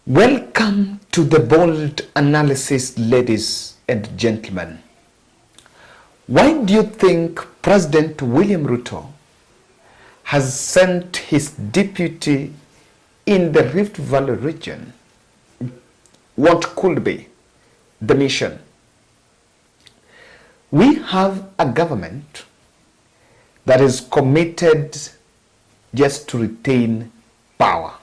Welcome to the bold analysis, ladies and gentlemen. Why do you think President William Ruto has sent his deputy in the Rift Valley region? What could be the mission? We have a government that is committed just to retain power.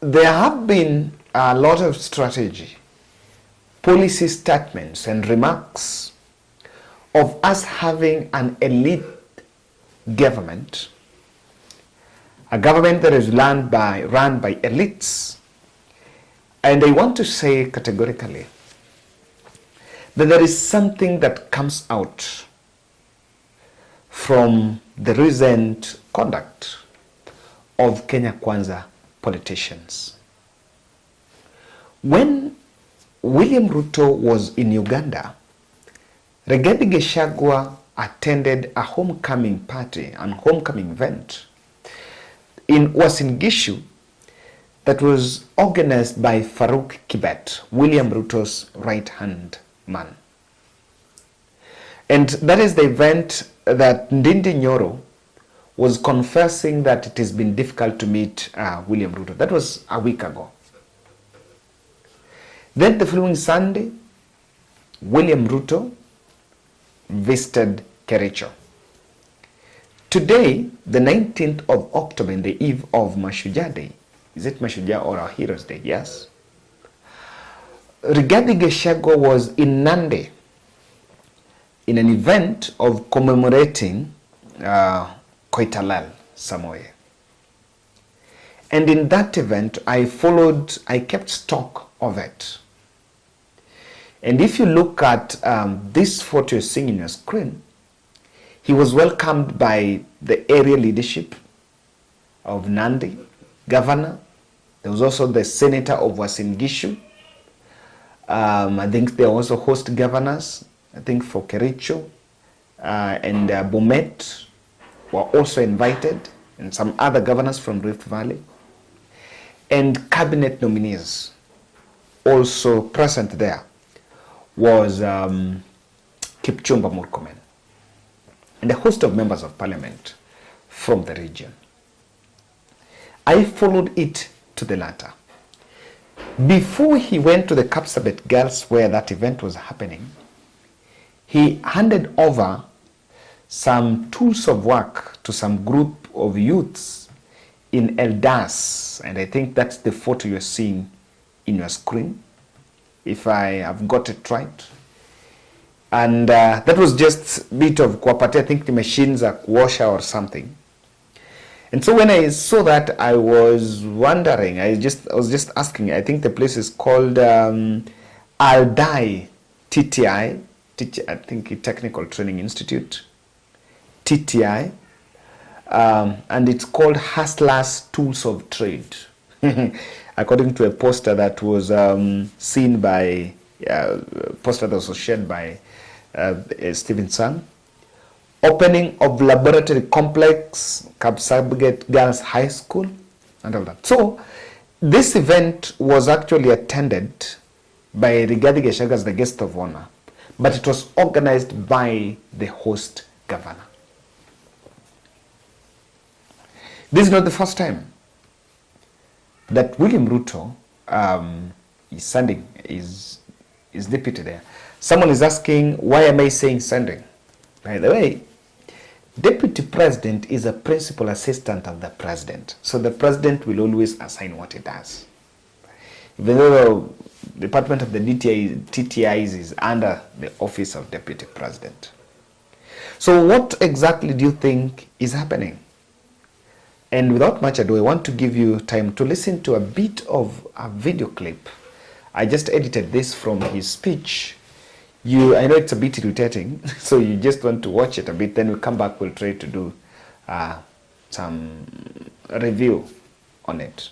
There have been a lot of strategy, policy statements and remarks of us having an elite government, a government that is run by elites. And I want to say categorically that there is something that comes out from the recent conduct of Kenya Kwanza politicians. When William Ruto was in Uganda, Rigathi attended a homecoming party and homecoming event in Uasin Gishu that was organized by Farouk Kibet, William Ruto's right-hand man. And that is the event that Ndindi Nyoro was confessing that it has been difficult to meet William Ruto. That was a week ago. Then the following Sunday, William Ruto visited Kericho. Today, the 19th of October, in the eve of Mashujaa Day, is it Mashujaa or our Heroes Day? Yes. Rigathi was in Nandi in an event of commemorating Koitalel Samoei. And in that event, I kept stock of it. And if you look at this photo you're seeing on your screen, he was welcomed by the area leadership of Nandi, governor. There was also the senator of Uasin Gishu. I think there were also host governors, I think for Kericho and Bomet were also invited, and some other governors from Rift Valley, and cabinet nominees. Also present there was Kipchumba Murkomen and a host of members of parliament from the region. I followed it to the latter. Before he went to the Kapsabet Girls where that event was happening, he handed over some tools of work to some group of youths in Eldas, and I think that's the photo you're seeing in your screen, if I have got it right. And that was just a bit of kuwapatia, I think the machines are washer or something. And so when I saw that, I was wondering, I was just asking, I think the place is called Aldai TTI, I think Technical Training Institute, TTI, and it's called Hustlers Tools of Trade, according to a poster that was seen by, poster that was shared by Stephen Sang. Opening of laboratory complex, Kapsabet Girls High School, and all that. So this event was actually attended by Rigathi as the guest of honor, but it was organized by the host governor. This is not the first time that William Ruto is sending his deputy there. Someone is asking, why am I saying sending? By the way, deputy president is a principal assistant of the president. So the president will always assign what he does. Even though the Department of the TTIs is under the office of deputy president. So what exactly do you think is happening? And without much ado, I want to give you time to listen to a bit of a video clip. I just edited this from his speech. I know it's a bit irritating, so you just want to watch it a bit, then we'll come back, we'll try to do some review on it.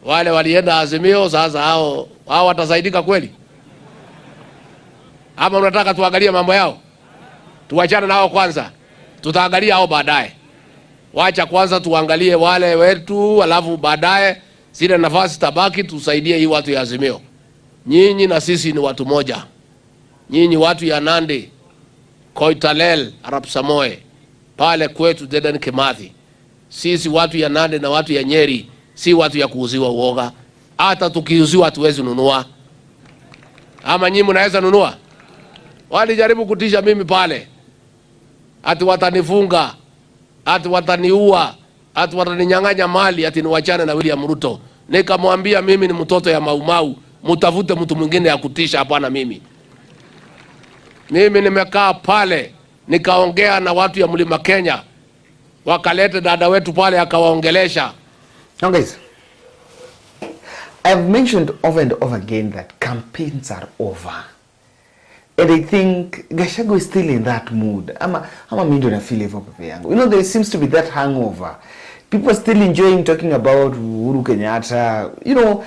Wale walienda Azimio, sasa hao watasaidika kweli? Ama unataka tuangalie mambo yao? Tuachane nao kwanza, tutaangalia hao baadaye. Wacha kwanza tuangalie wale wetu, alafu baadaye zile nafasi tabaki tusaidie hii watu ya Azimio. Nyinyi na sisi ni watu moja. Nyinyi watu ya Nandi, Koitalel, Arap Samoe, pale kwetu Dedan Kimathi. Sisi watu ya Nandi na watu ya Nyeri si watu ya kuuziwa uoga. Hata tukiuziwa hatuwezi nunua. Ama nyinyi mnaweza nunua? Walijaribu kutisha mimi pale, ati watanifunga, ati wataniua, ati wataninyang'anya mali, ati niwachane na William Ruto. Nikamwambia mimi ni mtoto ya Maumau, mtafute mtu mwingine ya kutisha, hapana mimi. Mimi nimekaa pale nikaongea na watu ya Mlima Kenya, wakalete dada wetu pale akawaongelesha. Now guys, I've mentioned over and over again that campaigns are over. And I think Gachagua is still in that mood. Ama mimi ndio na feel hivyo pepe yangu. You know, there seems to be that hangover. People are still enjoying talking about Uhuru Kenyatta. You know,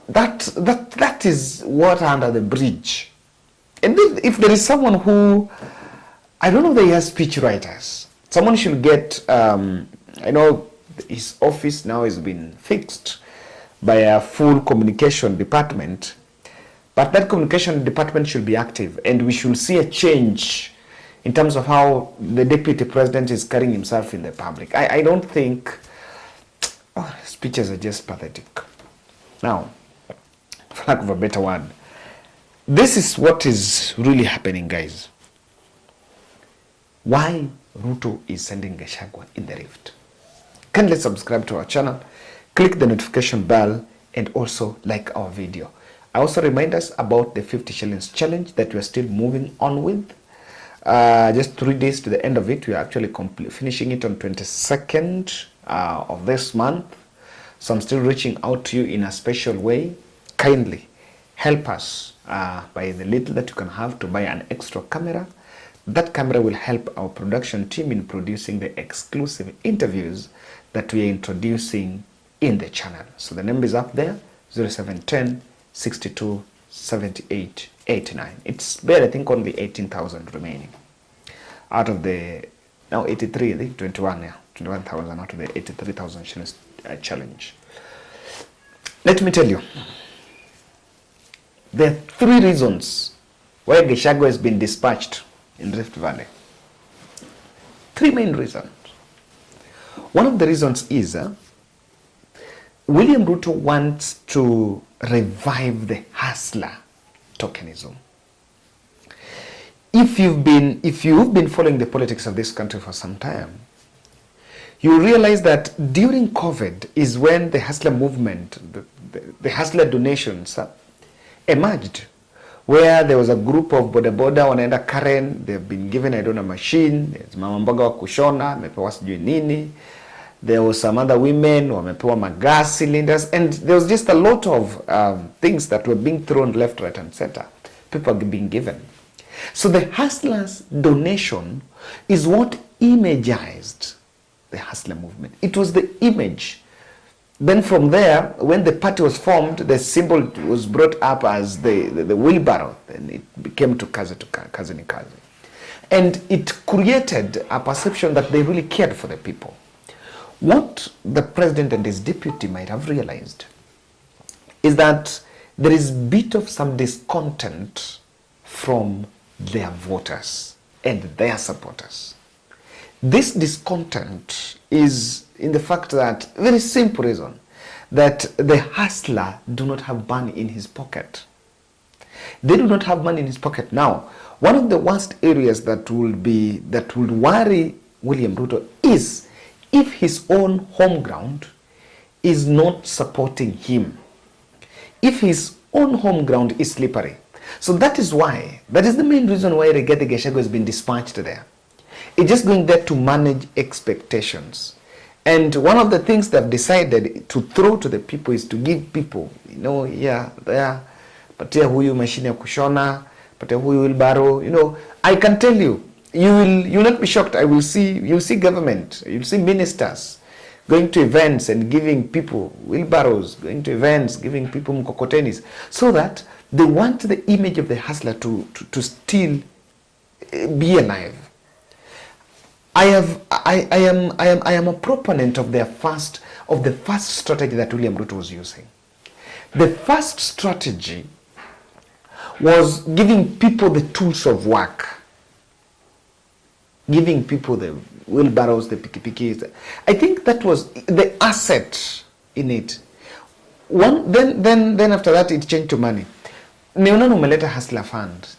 that is water under the bridge. And if there is someone who, I don't know if they have speech writers, someone should get, I know his office now has been fixed by a full communication department, but that communication department should be active, and we should see a change in terms of how the deputy president is carrying himself in the public. I don't think, speeches are just pathetic. Now, for lack of a better word, this is what is really happening, guys. Why Ruto is sending Gachagua in the rift? Kindly subscribe to our channel, click the notification bell, and also like our video. I also remind us about the 50 shillings challenge that we are still moving on with. Just 3 days to the end of it. We are actually finishing it on 22nd of this month. So I'm still reaching out to you in a special way. Kindly help us by the little that you can have to buy an extra camera. That camera will help our production team in producing the exclusive interviews that we are introducing in the channel. So the number is up there, 0710 62 78 89. It's bare, I think, only 18,000 remaining out of the now 83, I think 21,000 out of the 83,000 shillings challenge. Let me tell you, there are 3 reasons why Gachagua has been dispatched in Rift Valley. 3 main reasons. One of the reasons is William Ruto wants to revive the hustler tokenism. If you've been following the politics of this country for some time, you realize that during COVID is when the hustler movement, the hustler donations emerged, where there was a group of bodaboda wanaenda Karen, they've been given, I don't know, a machine, there's mama mboga wa kushona, mepewa sijui nini. There was some other women wamepewa gas cylinders, and there was just a lot of things that were being thrown left, right, and center. People are being given. So the hustlers' donation is what imagized the hustler movement. It was the image. Then from there, when the party was formed, the symbol was brought up as the wheelbarrow. Then it became to kazi. And it created a perception that they really cared for the people. What the president and his deputy might have realized is that there is a bit of some discontent from their voters and their supporters. This discontent is in the fact that, very simple reason, that the hustler do not have money in his pocket. They do not have money in his pocket. Now, one of the worst areas that would worry William Ruto is if his own home ground is not supporting him. If his own home ground is slippery. So that is the main reason why Rigathi Gachagua has been dispatched there. It's just going there to manage expectations. And one of the things they've decided to throw to the people is to give people, patia huyu machine ya kushona, patia huyu wheelbarrow. I can tell you, you'll not be shocked. You'll see government, you'll see ministers going to events and giving people wheelbarrows, going to events, giving people mkokotenis, so that they want the image of the hustler to still be alive. I am a proponent of the first strategy that William Ruto was using. The first strategy was giving people the tools of work, giving people the wheelbarrows, the pikipikis. I think that was the asset in it. Then after that it changed to money. Neonan umeleta hustler fund.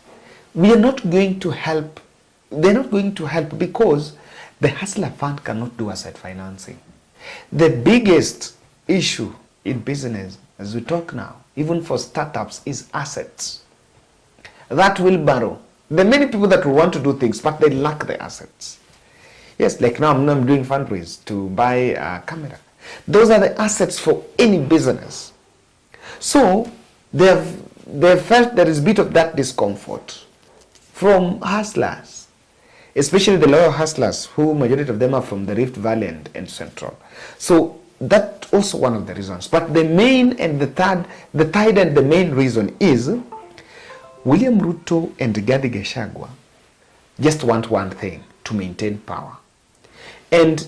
We are not going to help. They're not going to help because the hustler fund cannot do asset financing. The biggest issue in business, as we talk now, even for startups, is assets. That will borrow. There are many people that want to do things, but they lack the assets. Yes, like now I'm doing fundraise to buy a camera. Those are the assets for any business. So they felt there is a bit of that discomfort from hustlers, especially the loyal hustlers, who majority of them are from the Rift Valley and Central. So that's also one of the reasons. But the main and the third and the main reason is William Ruto and Rigathi Gachagua just want one thing: to maintain power. And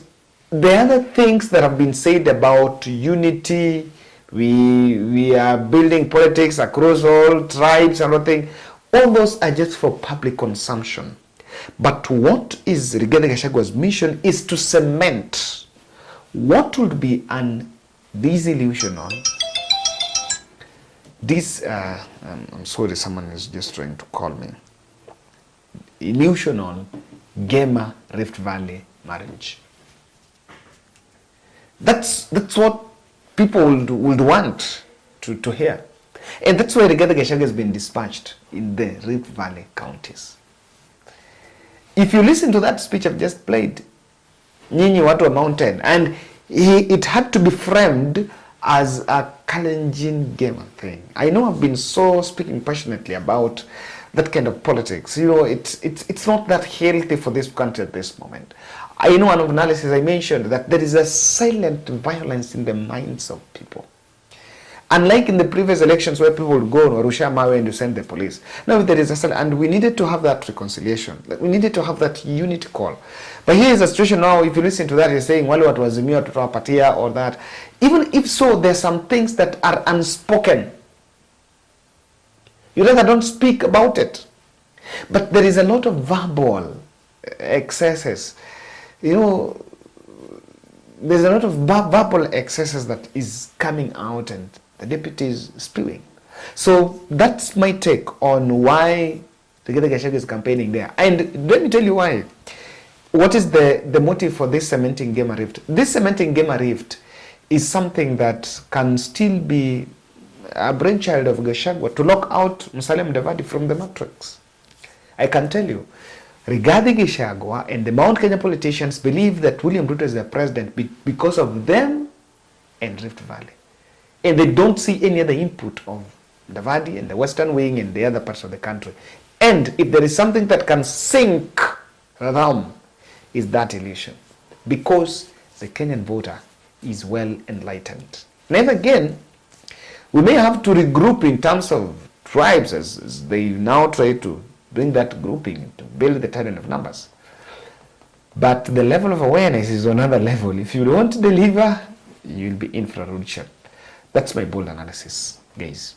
the other things that have been said about unity, we are building politics across all tribes and everything, all those are just for public consumption. But what is Rigathi Gachagua's mission is to cement what would be an disillusional. I'm sorry, someone is just trying to call me. Illusional Gema Rift Valley marriage. That's what people would want to hear. And that's why Rigathi Gachagua has been dispatched in the Rift Valley counties. If you listen to that speech I've just played, nyinyi watu wa mountain, and it had to be framed as a Kalenjin game thing. I know I've been speaking passionately about that kind of politics. You know, it's not that healthy for this country at this moment. I know an analysis I mentioned that there is a silent violence in the minds of people. Unlike in the previous elections where people would go and Arusha Mawe and you send the police. Now there is a silent, and we needed to have that reconciliation. We needed to have that unity call. But here is a situation now, if you listen to that, you're saying, wale watu wazimia tutawapatia or that. Even if so, there's some things that are unspoken. You rather don't speak about it. But there is a lot of verbal excesses. You know, there's a lot of verbal excesses that is coming out and the deputy is spewing. So that's my take on why Rigathi Gachagua is campaigning there. And let me tell you why. What is the motive for this cementing Gema Rift? This cementing Gema Rift is something that can still be a brainchild of Gachagua to lock out Musalia Mudavadi from the matrix. I can tell you, Rigathi Gachagua and the Mount Kenya politicians believe that William Ruto is their president because of them and Rift Valley. And they don't see any other input of Mudavadi and the Western Wing and the other parts of the country. And if there is something that can sink realm, is that illusion. Because the Kenyan voter is well enlightened. Then again, we may have to regroup in terms of tribes as they now try to bring that grouping to build the tide of numbers. But the level of awareness is another level. If you don't deliver, you'll be in for a rude shot. That's my bold analysis, guys.